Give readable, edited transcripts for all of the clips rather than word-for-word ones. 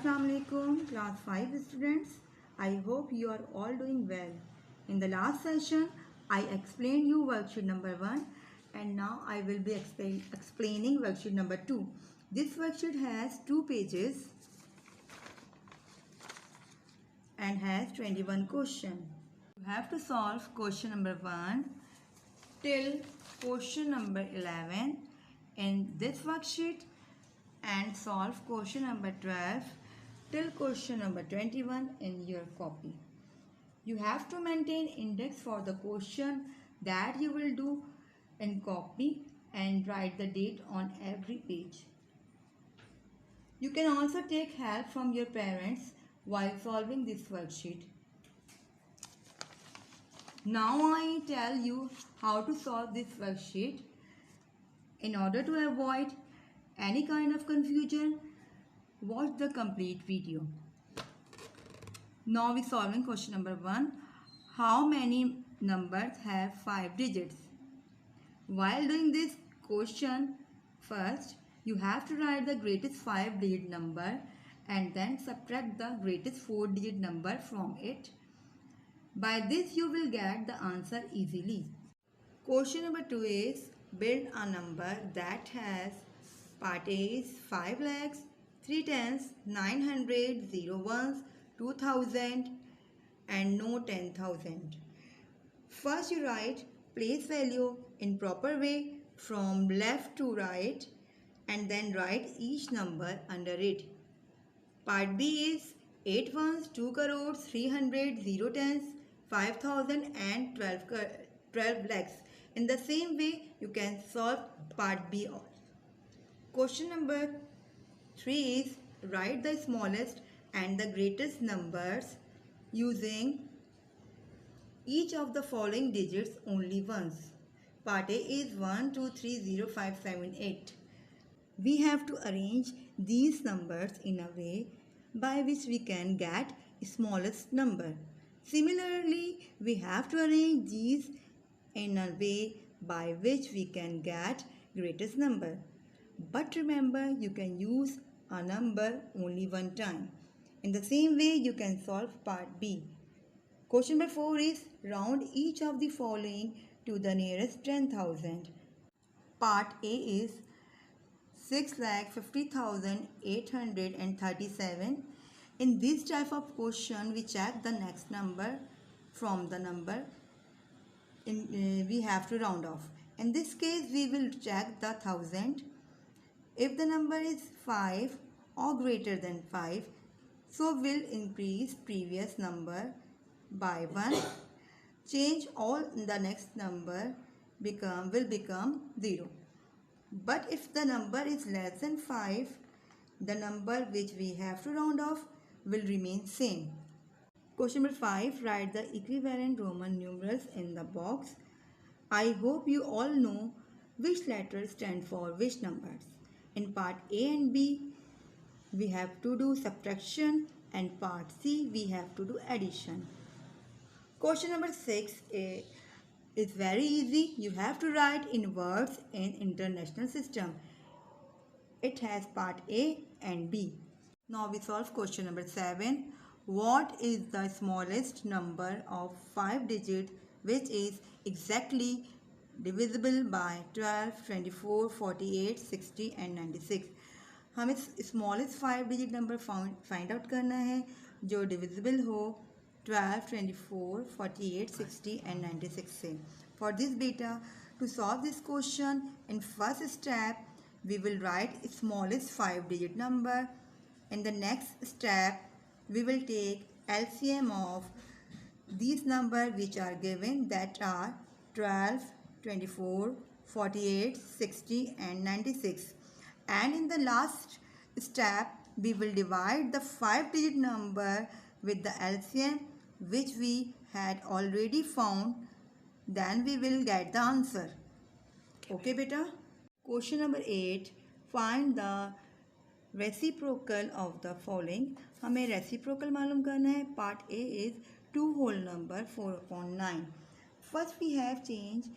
Assalamu alaikum, class 5 students. I hope you are all doing well. In the last session, I explained you worksheet number 1 and now I will be explaining worksheet number 2. This worksheet has 2 pages and has 21 questions. You have to solve question number 1 till question number 11 in this worksheet and solve question number 12 till question number 21 in your copy. You have to maintain index for the question that you will do in copy and write the date on every page. You can also take help from your parents while solving this worksheet. Now I tell you how to solve this worksheet. In order to avoid any kind of confusion, watch the complete video. Now we solving question number 1. How many numbers have 5 digits? While doing this question, first you have to write the greatest 5-digit number and then subtract the greatest 4-digit number from it. By this you will get the answer easily. Question number 2 is build a number that has part A is 5 lakhs, 3 tens, 900, 0 ones, 2000 and no 10,000. First you write place value in proper way from left to right and then write each number under it. Part B is 8 ones, 2 crores, 300, 0 tens, 5,000 and 12 lakhs. In the same way you can solve part B also. Question number 3 is write the smallest and the greatest numbers using each of the following digits only once. Part A is 1, 2, 3, 0, 5, 7, 8. We have to arrange these numbers in a way by which we can get smallest number. Similarly, we have to arrange these in a way by which we can get greatest number. But remember, you can use a number only one time. In the same way, you can solve part B. Question number 4 is round each of the following to the nearest 10,000. Part A is 6,50,837. In this type of question, we check the next number from the number we have to round off. In this case, we will check the thousand. If the number is 5 or greater than 5, so we'll increase previous number by 1. Change all the next number will become 0. But if the number is less than 5, the number which we have to round off will remain same. Question number 5. Write the equivalent Roman numerals in the box. I hope you all know which letters stand for which numbers. In part A and B, we have to do subtraction and part C, we have to do addition. Question number 6 is very easy. You have to write in words in international system. It has part A and B. Now we solve question number 7. What is the smallest number of 5 digits which is exactly divisible by 12, 24, 48, 60 and 96. हमें smallest 5 digit number find out करना है जो divisible हो 12, 24, 48, 60 and 96 से. For this beta, to solve this question, in first step, we will write smallest 5 digit number. In the next step, we will take LCM of these numbers which are given, that are 12, 24, 48, 60 and 96. And in the last step, we will divide the 5-digit number with the LCM which we had already found. Then we will get the answer. Okay beta? Question number 8. Find the reciprocal of the following. हमें reciprocal मालूम करना है. Part A is 2 whole number 4/9. First we have changed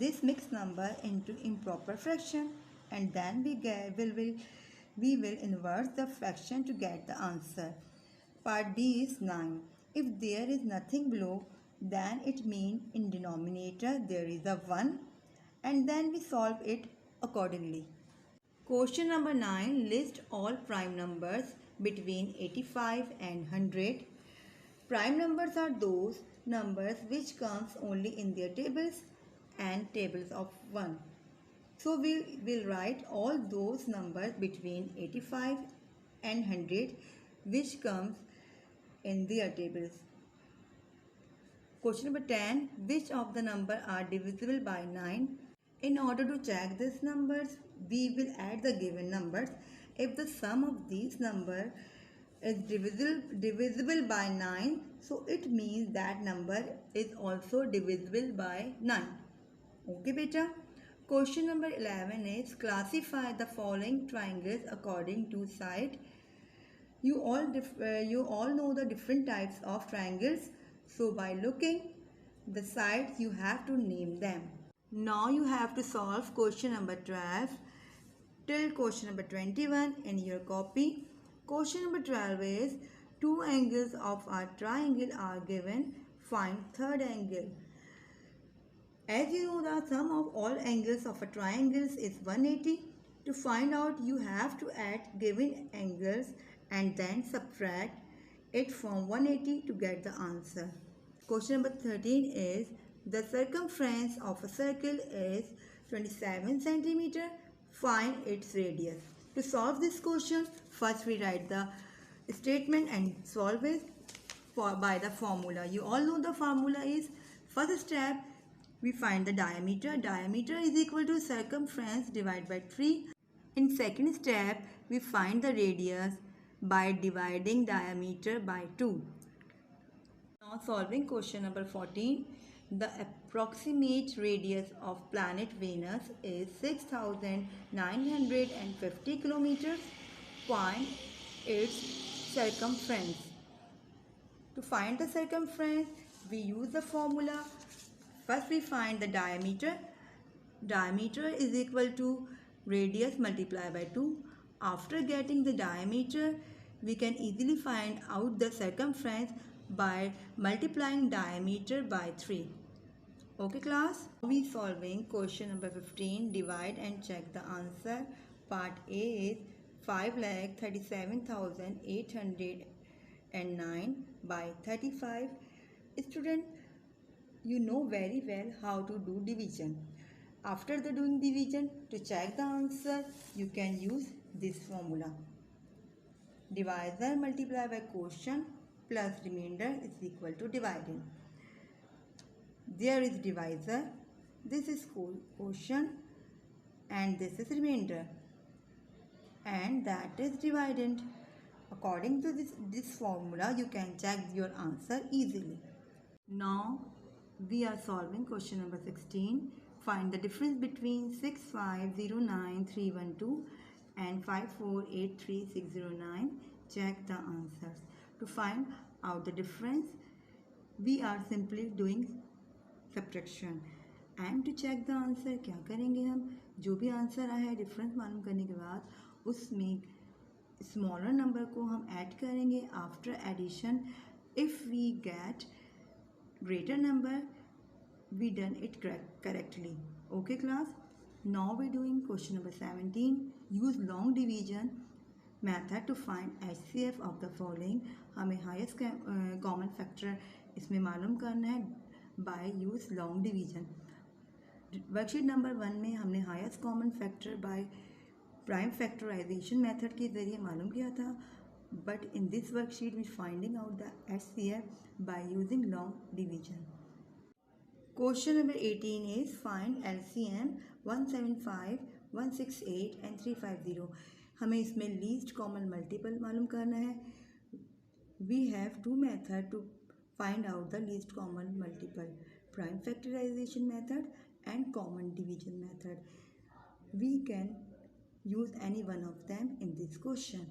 this mixed number into improper fraction and then we will we will inverse the fraction to get the answer. Part B is 9. If there is nothing below, then it means in denominator there is a 1, and then we solve it accordingly. Question number 9. List all prime numbers between 85 and 100. Prime numbers are those numbers which comes only in their tables and tables of 1. So we will write all those numbers between 85 and 100 which comes in their tables. Question number 10. Which of the number are divisible by 9? In order to check these numbers, we will add the given numbers. If the sum of these numbers is divisible by 9, so it means that number is also divisible by 9. Okay, beta. Question number 11 is classify the following triangles according to side. You all know the different types of triangles. So by looking the sides, you have to name them. Now you have to solve question number 12 till question number 21 in your copy. Question number 12 is two angles of a triangle are given. Find third angle. As you know, the sum of all angles of a triangle is 180. To find out, you have to add given angles and then subtract it from 180 to get the answer. Question number 13 is the circumference of a circle is 27 centimeter. Find its radius. To solve this question, first we write the statement and solve it by the formula. You all know the formula is, first step we find the diameter. Diameter is equal to circumference divided by 3. In second step, we find the radius by dividing diameter by 2. Now solving question number 14. The approximate radius of planet Venus is 6,950 kilometers. Find its circumference. To find the circumference, we use the formula. First we find the diameter. Diameter is equal to radius multiplied by 2. After getting the diameter, we can easily find out the circumference by multiplying diameter by 3. Okay class, we solving question number 15. Divide and check the answer. Part A is 5,37,809 by 35. Student, you know very well how to do division. After the doing division, to check the answer, you can use this formula. Divisor multiplied by quotient plus remainder is equal to dividend. There is divisor, this is quotient, and this is remainder, and that is dividend. According to this formula, you can check your answer easily. Now we are solving question number 16. Find the difference between 6509312 and 5483609. Check the answers. To find out the difference, we are simply doing subtraction. And to check the answer, क्या करेंगे हम? जो भी answer आया है difference मालूम करने के बाद उसमें स्मॉलर नंबर को हम ऐड करेंगे. After addition, if we get greater number, we done it correctly. Okay class, now we doing question number 17. Use long division method to find HCF of the following. हमें highest common factor इसमें मालूम करना है by use long division. Worksheet number 1 में हमने highest common factor by prime factorisation method के ज़रिए मालूम किया था. But in this worksheet, we finding out the HCF by using long division. Question number 18 is find LCM 175, 168 and 350. हमें इसमें least common multiple मालूम करना है. We have two methods to find out the least common multiple: prime factorization method and common division method. We can use any one of them in this question.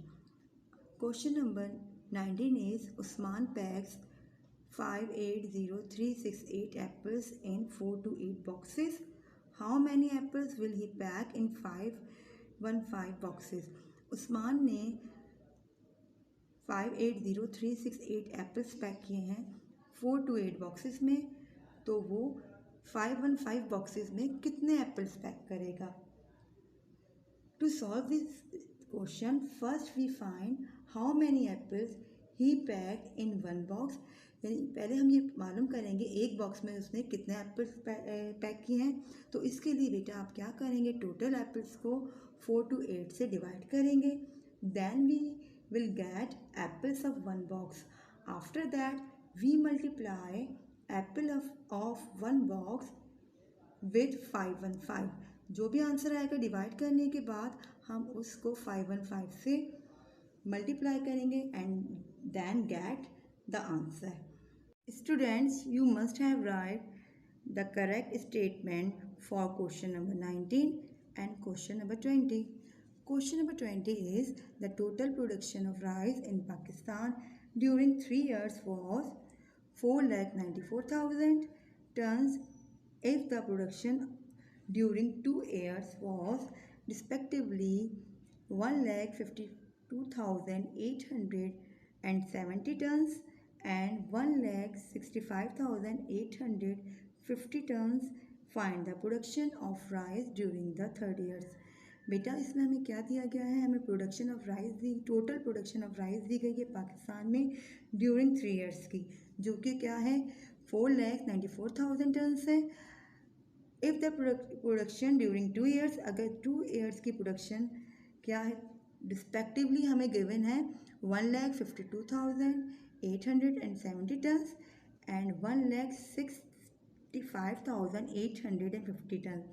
Question number 19 is Usman packs 580368 apples in 4 to 8 boxes. How many apples will he pack in 515 boxes? Usman ने 580368 apples pack किए हैं 4 to 8 boxes में, तो वो 515 boxes में कितने apples pack करेगा। To solve this question first we find how many apples he pack in one box, यानी पहले हम ये मालूम करेंगे एक बॉक्स में उसने कितने एप्पल्स पैक किए हैं। तो इसके लिए बेटा आप क्या करेंगे, टोटल एप्पल्स को 4 to 8 से डिवाइड करेंगे, then we will get apples of one box. After that we multiply apple of one box with 515। जो भी आंसर आएगा डिवाइड करने के बाद हम उसको 515 से मल्टीप्लाई करेंगे and then get the answer. Students, you must have write the correct statement for question number 19 and question number 20. Question number 20 is the total production of rice in Pakistan during 3 years was 4,94,000 tons if the production during 2 years was respectively 1,52,870 tons and 1,65,850 tons. Find the production of rice during the 3rd years. बेटा इसमें हमें क्या दिया गया है, हमें production of rice दी, total production of rice दी गई है पाकिस्तान में ड्यूरिंग 3 years की, जो कि क्या है 4,94,000 टन्स है। If the production during 2 years, अगर 2 years की प्रोडक्शन क्या है रिस्पेक्टिवली हमें गिवन है 1,52,870 tons and 1,65,850 tons।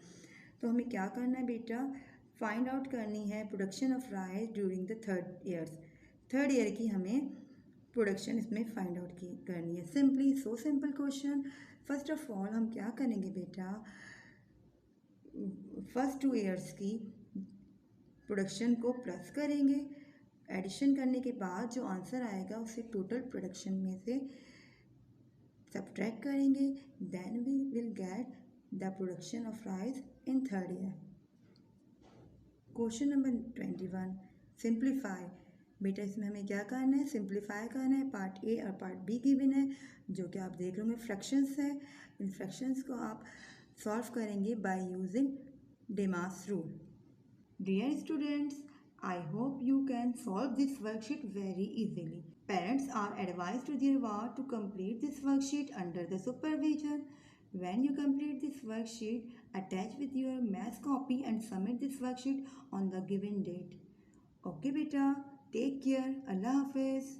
तो हमें क्या करना है बेटा, फाइंड आउट करनी है production of rice during the 3rd years। 3rd year की हमें प्रोडक्शन इसमें फाइंड आउट करनी है। Simply so simple question. First of all हम क्या करेंगे बेटा, फर्स्ट 2 years की प्रोडक्शन को प्लस करेंगे, एडिशन करने के बाद जो आंसर आएगा उसे टोटल प्रोडक्शन में से सब्ट्रैक्ट करेंगे, then we will get the production of rice in 3rd year। Question number 21 simplify. बेटा इसमें हमें क्या करना है, सिंप्लीफाई करना है। पार्ट ए और पार्ट बी गिवन है, जो कि आप देख लोगे फ्रैक्शंस है। इन फ्रैक्शंस को आप सॉल्व करेंगे by using DEMAs rule. Dear students, I hope you can solve this worksheet very easily. Parents are advised to their ward to complete this worksheet under the supervision. When you complete this worksheet, attach with your math copy and submit this worksheet on the given date. Okay beta, take care. Allah Hafiz.